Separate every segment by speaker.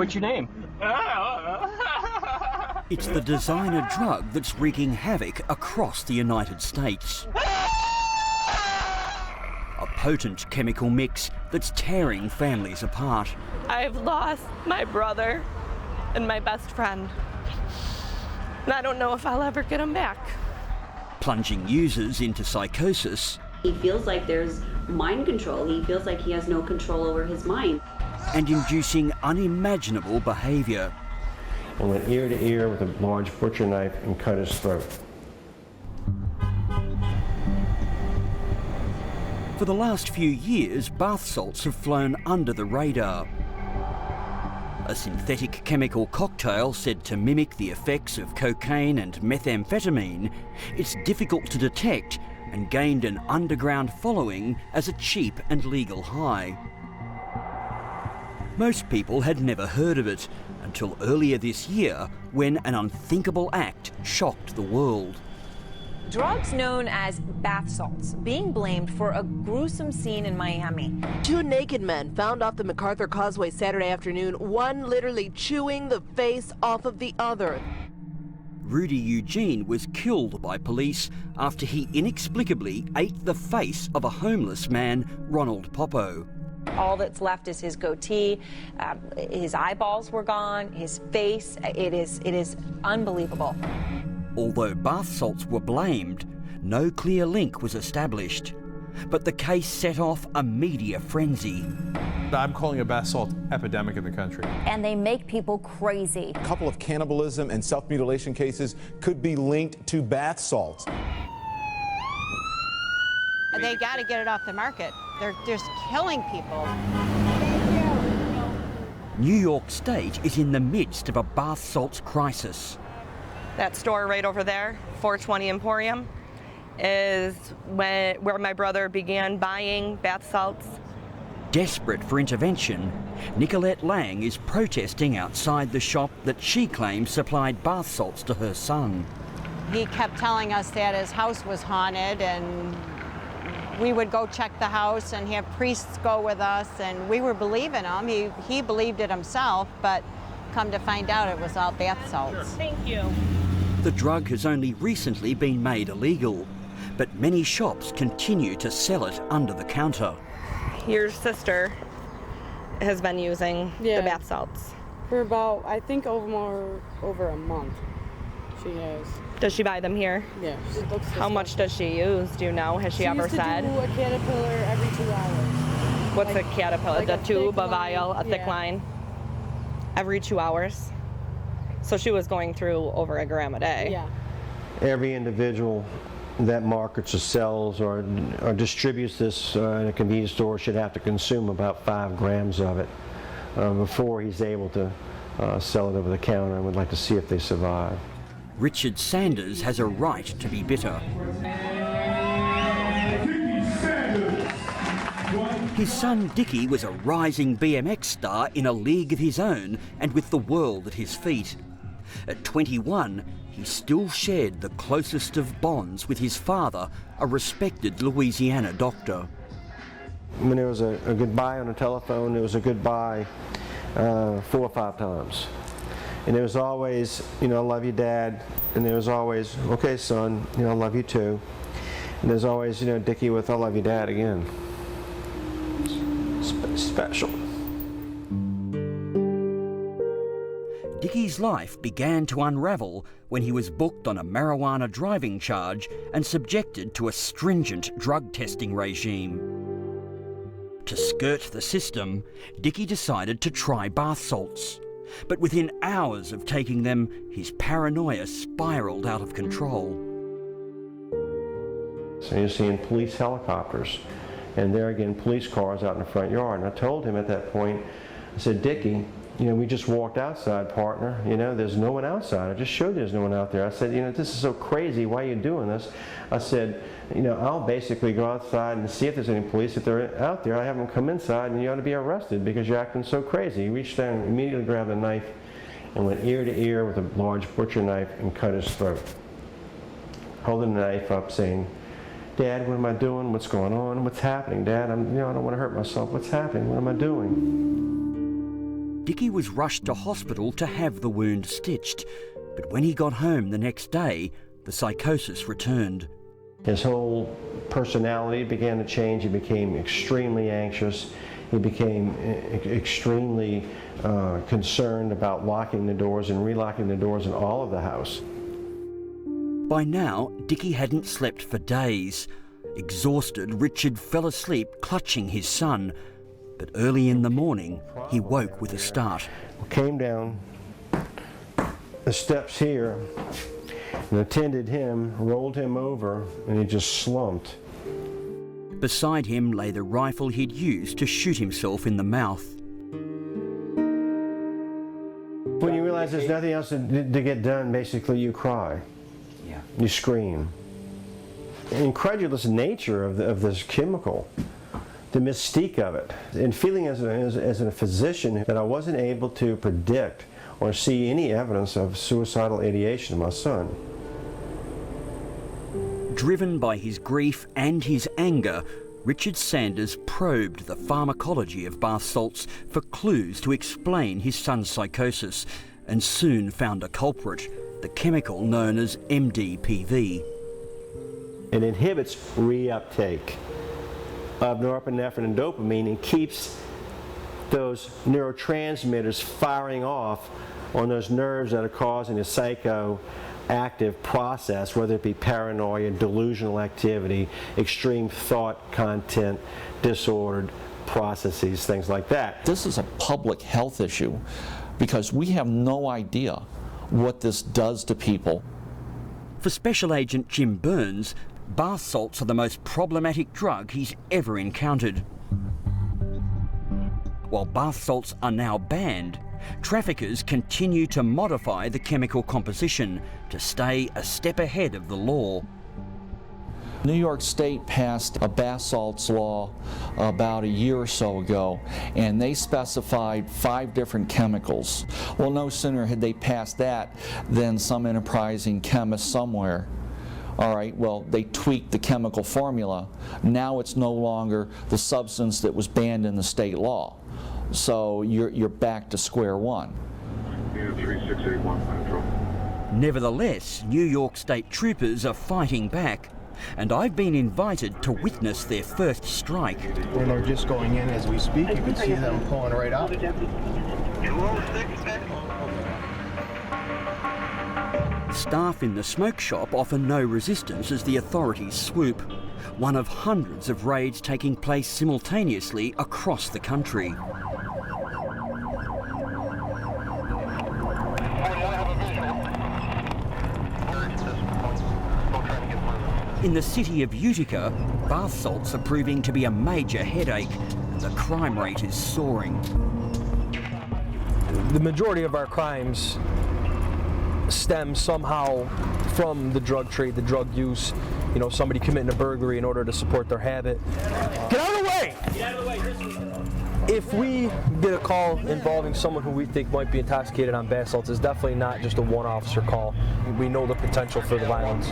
Speaker 1: What's your name?
Speaker 2: It's the designer drug that's wreaking havoc across the United States. A potent chemical mix that's tearing families apart.
Speaker 3: I've lost my brother and my best friend. And I don't know if I'll ever get him back.
Speaker 2: Plunging users into psychosis.
Speaker 4: He feels like there's mind control. He feels like he has no control over his mind.
Speaker 2: And inducing unimaginable behaviour.
Speaker 5: And went ear to ear with a large butcher knife and cut his throat.
Speaker 2: For the last few years, bath salts have flown under the radar. A synthetic chemical cocktail said to mimic the effects of cocaine and methamphetamine, it's difficult to detect and gained an underground following as a cheap and legal high. Most people had never heard of it until earlier this year when an unthinkable act shocked the world.
Speaker 6: Drugs known as bath salts being blamed for a gruesome scene in Miami.
Speaker 7: Two naked men found off the MacArthur Causeway Saturday afternoon, one literally chewing the face off of the other.
Speaker 2: Rudy Eugene was killed by police after he inexplicably ate the face of a homeless man, Ronald Popo.
Speaker 6: All that's left is his goatee. His eyeballs were gone, his face. It is unbelievable.
Speaker 2: Although bath salts were blamed, no clear link was established. But the case set off a media frenzy.
Speaker 8: I'm calling a bath salt epidemic in the country.
Speaker 9: And they make people crazy.
Speaker 10: A couple of cannibalism and self-mutilation cases could be linked to bath salts.
Speaker 11: They got to get it off the market. They're just killing people.
Speaker 2: New York State is in the midst of a bath salts crisis.
Speaker 3: That store right over there, 420 Emporium, is where my brother began buying bath salts.
Speaker 2: Desperate for intervention, Nicolette Lang is protesting outside the shop that she claims supplied bath salts to her son.
Speaker 11: He kept telling us that his house was haunted, and we would go check the house and have priests go with us, and we were believing him. He believed it himself, but come to find out it was all bath salts.
Speaker 3: Thank you.
Speaker 2: The drug has only recently been made illegal, but many shops continue to sell it under the counter.
Speaker 3: Your sister has been using the bath salts.
Speaker 12: For about, I think, over a month. She has.
Speaker 3: Does she buy them here?
Speaker 12: Yeah.
Speaker 3: How much does she use? Do you know? Has she ever said?
Speaker 12: She used to do a caterpillar every 2 hours.
Speaker 3: What's a caterpillar?
Speaker 12: Like
Speaker 3: the
Speaker 12: a
Speaker 3: tube,
Speaker 12: thick
Speaker 3: a vial,
Speaker 12: line.
Speaker 3: a thick line? Every 2 hours? So she was going through over a gram a day.
Speaker 12: Yeah.
Speaker 5: Every individual that markets or sells or distributes this in a convenience store should have to consume about 5 grams of it before he's able to sell it over the counter. I would like to see if they survive.
Speaker 2: Richard Sanders has a right to be bitter. His son Dickie was a rising BMX star in a league of his own and with the world at his feet. At 21, he still shared the closest of bonds with his father, a respected Louisiana doctor.
Speaker 5: When there was a goodbye on the telephone, it was a goodbye 4 or 5 times. And there was always, I love you, Dad. And there was always, okay, son, I love you too. And there's always, Dickie with, I love you, Dad, again. Special.
Speaker 2: Dickie's life began to unravel when he was booked on a marijuana driving charge and subjected to a stringent drug testing regime. To skirt the system, Dickie decided to try bath salts. But within hours of taking them, his paranoia spiraled out of control.
Speaker 5: So you're seeing police helicopters, and there again, police cars out in the front yard. And I told him at that point, I said, Dickie, we just walked outside, partner. There's no one outside. I just showed you there's no one out there. I said, this is so crazy. Why are you doing this? I said, I'll basically go outside and see if there's any police. If they're out there, I have them come inside, and you ought to be arrested because you're acting so crazy. He reached down and immediately grabbed a knife and went ear to ear with a large butcher knife and cut his throat. Holding the knife up, saying, Dad, what am I doing? What's going on? What's happening, Dad? I don't want to hurt myself. What's happening? What am I doing?
Speaker 2: Dickie was rushed to hospital to have the wound stitched, but when he got home the next day, the psychosis returned.
Speaker 5: His whole personality began to change. He became extremely anxious. He became extremely concerned about locking the doors and relocking the doors in all of the house.
Speaker 2: By now, Dickie hadn't slept for days. Exhausted, Richard fell asleep clutching his son, but early in the morning, he woke with a start.
Speaker 5: Came down the steps here and attended him, rolled him over, and he just slumped.
Speaker 2: Beside him lay the rifle he'd used to shoot himself in the mouth.
Speaker 5: When you realize there's nothing else to get done, basically you cry. Yeah. You scream. The incredulous nature of this chemical, the mystique of it, and feeling as a physician that I wasn't able to predict or see any evidence of suicidal ideation in my son.
Speaker 2: Driven by his grief and his anger, Richard Sanders probed the pharmacology of bath salts for clues to explain his son's psychosis, and soon found a culprit, the chemical known as MDPV.
Speaker 5: It inhibits reuptake of norepinephrine and dopamine and keeps those neurotransmitters firing off on those nerves that are causing a psychoactive process, whether it be paranoia, delusional activity, extreme thought content, disordered processes, things like that.
Speaker 1: This is a public health issue because we have no idea what this does to people.
Speaker 2: For Special Agent Jim Burns, bath salts are the most problematic drug he's ever encountered. While bath salts are now banned, traffickers continue to modify the chemical composition to stay a step ahead of the law.
Speaker 1: New York State passed a bath salts law about a year or so ago, and they specified 5 different chemicals. Well, no sooner had they passed that than some enterprising chemist somewhere, all right, well, they tweaked the chemical formula. Now it's no longer the substance that was banned in the state law. So you're back to square one.
Speaker 13: 3681 Metro.
Speaker 2: Nevertheless, New York State troopers are fighting back, and I've been invited to witness their first strike.
Speaker 14: And they're just going in as we speak. You can see them pulling right out.
Speaker 2: Staff in the smoke shop offer no resistance as the authorities swoop. One of hundreds of raids taking place simultaneously across the country. In the city of Utica, bath salts are proving to be a major headache, and the crime rate is soaring.
Speaker 15: The majority of our crimes stem somehow from the drug trade, the drug use. You know, somebody committing a burglary in order to support their habit. Get out of the way! Get out of the way! If we get a call involving someone who we think might be intoxicated on bath salts, it's definitely not just a one-officer call. We know the potential for the violence.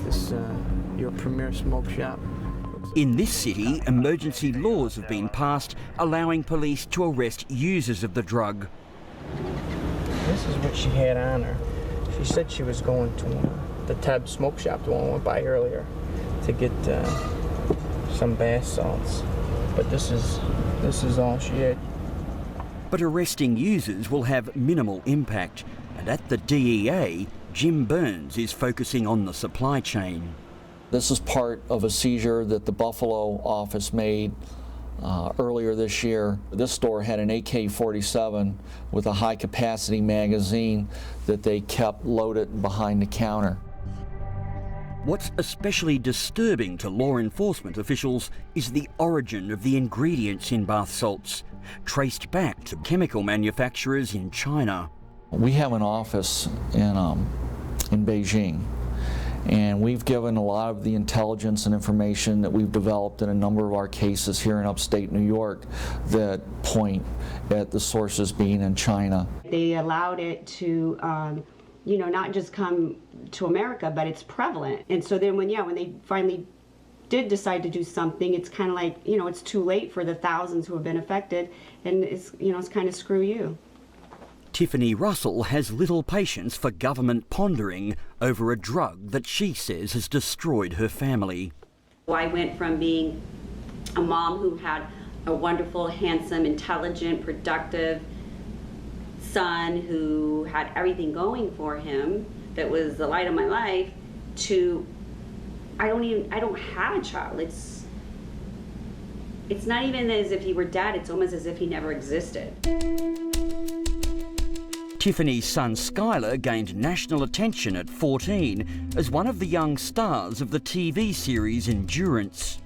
Speaker 12: This is your premier smoke shop.
Speaker 2: In this city, emergency laws have been passed allowing police to arrest users of the drug.
Speaker 12: This is what she had on her. She said she was going to the Tab smoke shop, the one we went by earlier, to get some bath salts. But this is all she had.
Speaker 2: But arresting users will have minimal impact, and at the DEA, Jim Burns is focusing on the supply chain.
Speaker 1: This is part of a seizure that the Buffalo office made earlier this year. This store had an AK-47 with a high-capacity magazine that they kept loaded behind the counter.
Speaker 2: What's especially disturbing to law enforcement officials is the origin of the ingredients in bath salts, traced back to chemical manufacturers in China.
Speaker 1: We have an office in Beijing, and we've given a lot of the intelligence and information that we've developed in a number of our cases here in upstate New York that point at the sources being in China.
Speaker 4: They allowed it to, not just come to America, but it's prevalent. And so then when they finally did decide to do something, it's kind of like, you know, it's too late for the thousands who have been affected, and it's, you know, it's kind of screw you.
Speaker 2: Tiffany Russell has little patience for government pondering over a drug that she says has destroyed her family.
Speaker 4: I went from being a mom who had a wonderful, handsome, intelligent, productive son who had everything going for him, that was the light of my life, to I don't have a child. It's not even as if he were dead, it's almost as if he never existed.
Speaker 2: Tiffany's son Skyler gained national attention at 14 as one of the young stars of the TV series Endurance.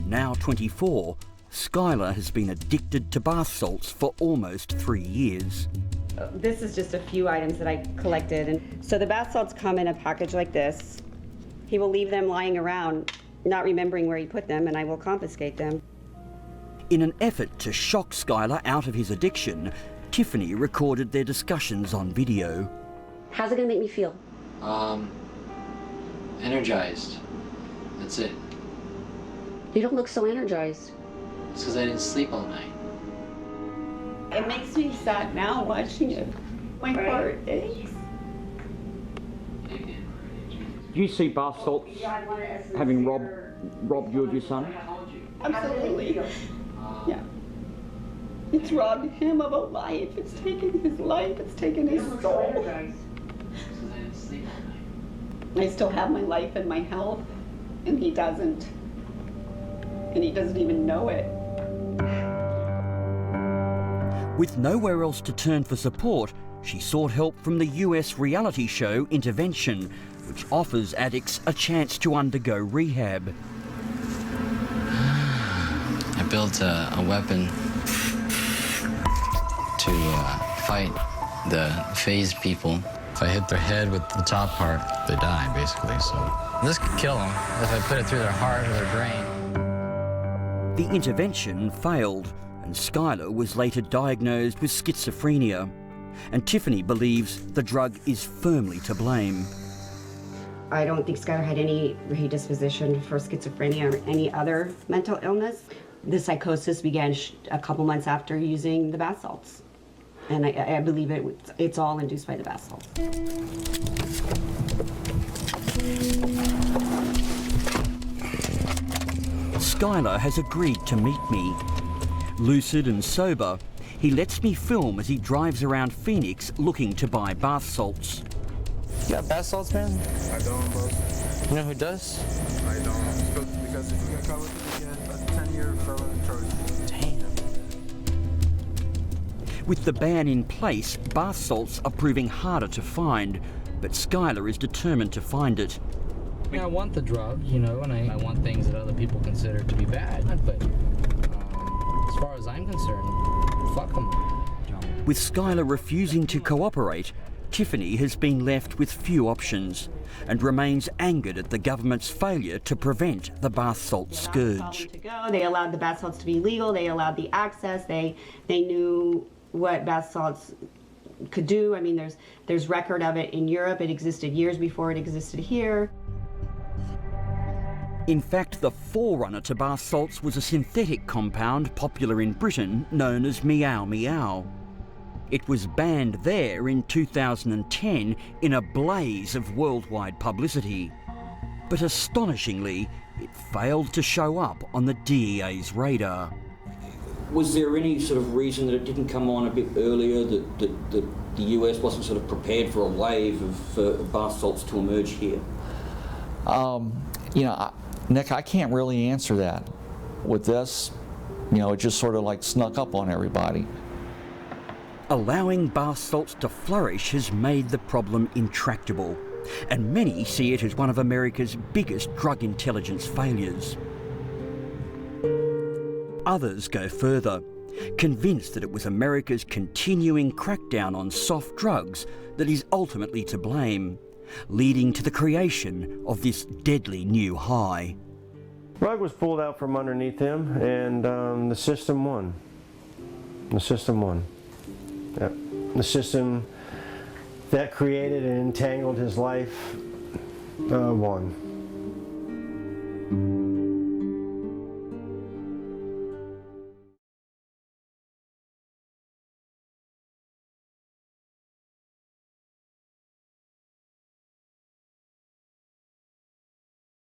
Speaker 2: Now 24, Skyler has been addicted to bath salts for almost 3 years.
Speaker 4: This is just a few items that I collected. And so the bath salts come in a package like this. He will leave them lying around, not remembering where he put them, and I will confiscate them.
Speaker 2: In an effort to shock Skyler out of his addiction, Tiffany recorded their discussions on video.
Speaker 4: How's it gonna make me feel?
Speaker 16: Energized. That's it.
Speaker 4: You don't look so energized.
Speaker 16: It's because I didn't sleep all night.
Speaker 4: It makes me sad now watching it. My heart aches.
Speaker 2: Do you see bath salts having robbed you of your son?
Speaker 4: Absolutely. Yeah. It's robbed him of a life. It's taken his life. It's taken his soul. I still have my life and my health, and he doesn't. And he doesn't even know it.
Speaker 2: With nowhere else to turn for support, she sought help from the US reality show Intervention, which offers addicts a chance to undergo rehab.
Speaker 16: I built a weapon to fight the phased people. If I hit their head with the top part, they die, basically. So this could kill them if I put it through their heart or their brain.
Speaker 2: The intervention failed, and Skyler was later diagnosed with schizophrenia. And Tiffany believes the drug is firmly to blame.
Speaker 4: I don't think Skyler had any predisposition for schizophrenia or any other mental illness. The psychosis began a couple months after using the bath salts. And I believe it's all induced by the bath salts.
Speaker 2: Skyler has agreed to meet me. Lucid and sober, he lets me film as he drives around Phoenix looking to buy bath salts.
Speaker 17: You got bath salts, man?
Speaker 14: I don't, bro.
Speaker 17: You know who does?
Speaker 14: I don't. Because if you get caught with it again, that's 10-year felony charge.
Speaker 17: Damn.
Speaker 2: With the ban in place, bath salts are proving harder to find, but Skyler is determined to find it.
Speaker 18: I mean, I want the drug, you know, and I want things that other people consider to be bad, but as far as I'm concerned, fuck them.
Speaker 2: With Skyler refusing to cooperate, Tiffany has been left with few options and remains angered at the government's failure to prevent the bath salt scourge.
Speaker 4: They allowed the bath salts to be legal, they allowed the access, they knew what bath salts could do. I mean, there's record of it in Europe. It existed years before it existed here.
Speaker 2: In fact, the forerunner to bath salts was a synthetic compound popular in Britain known as Meow Meow. It was banned there in 2010 in a blaze of worldwide publicity. But astonishingly, it failed to show up on the DEA's radar.
Speaker 19: Was there any sort of reason that it didn't come on a bit earlier, that the US wasn't sort of prepared for a wave of bath salts to emerge here?
Speaker 1: You know, Nick, I can't really answer that. With this, you know, it just sort of like snuck up on everybody.
Speaker 2: Allowing bath salts to flourish has made the problem intractable, and many see it as one of America's biggest drug intelligence failures. Others go further, convinced that it was America's continuing crackdown on soft drugs that is ultimately to blame, leading to the creation of this deadly new high.
Speaker 5: Rug was pulled out from underneath him, and the system won. The system won. Yep. The system that created and entangled his life won.
Speaker 6: News.